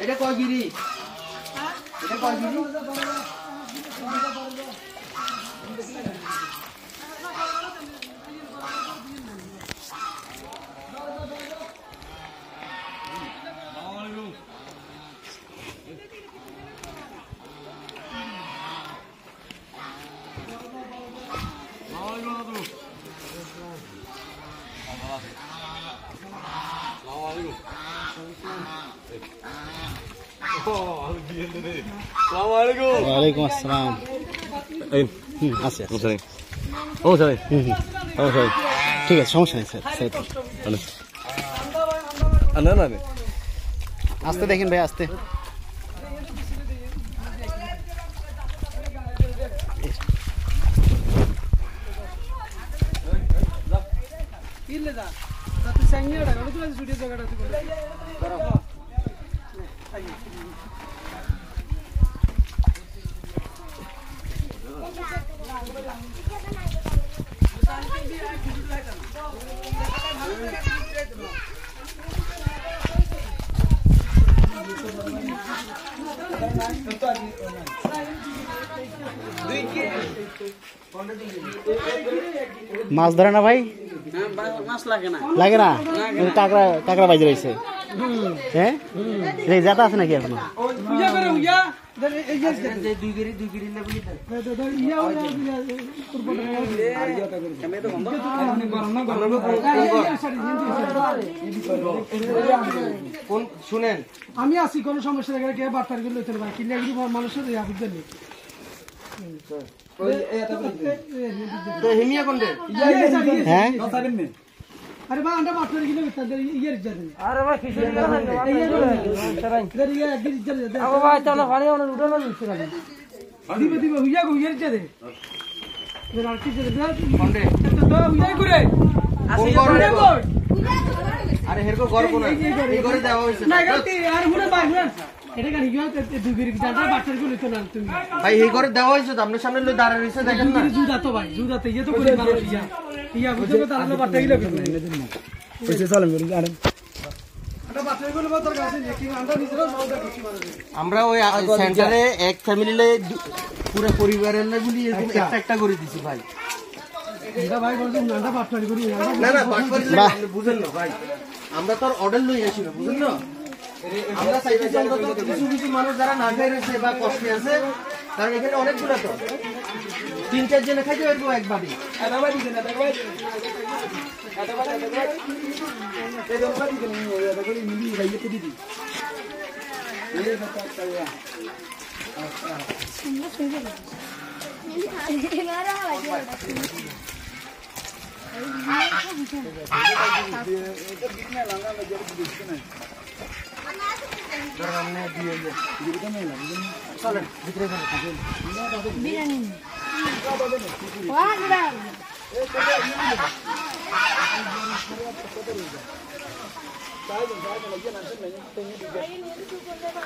এটা কয় গিরি এটা কয় গিরি ওয়ালাইকুম আসসালাম আছে ঠিক আছে সমস্যা নেই স্যার আসতে দেখেন ভাই আসতে মাছ ধরে না ভাই লাগে না কাঁকড়া কাঁকড়া বাজে রয়েছে হ্যাঁ জাতা আছে নাকি এখনো শুনেন আমি আছি কোনো সমস্যা নেই কে বার্তার গুলো লইতে পারে কিলে এগুলো মানুষের ইয়া বুঝতে নেই তো হিমিয়া কোনটা হ্যাঁ আরে বা আমরা বার্তার গুলো তাদের ইয়ার জানেন আরে ভাই কিসের ইয়া একদিন জানে আবো ভাই চলো পানি ওনে উঠানো নিচ্ছে না দিবে দিবে হুইয়া গো ইয়ার জানে আর কি জানে কোনটা তো হুইয়া করে কোন ঘর আরে হেরকো ঘর কোন এই ঘরে দেওয়া হইছে না গতি আর হুনে ভাই হুনে এটা গানি ইয়া দুগিরি জানটা বার্তার গুলো লইতে না তুমি ভাই এই ঘরে দেওয়া হইছে তো আপনার সামনে লই দাঁড়ায় রইছে দেখেন না জুদা তো ভাই জুদা তো ইয়া তো করে মানুষ ইয়া বুঝছো তো তাহলে বার্তার গুলো কইছে চলেন আরে আমরা ওই সেন্টারে এক ফ্যামিলিলে পুরো পরিবারের লাগি এরকম একটা একটা করে দিছি ভাই এটা ভাই বলছেন নাটা বাটপারি করি না না বাটপারি আপনি বুঝেন না ভাই আমরা তো অর্ডার লই আসি না বুঝেন না আমরা চাইতেছি অন্তত কিছু কিছু মানুষ যারা না খাই রয়েছে বা কষ্টে আছে কারণ এখানে অনেকগুলো তো 3-4 জনে খাইতে পারবো এক বাড়ি বিরিয়ানি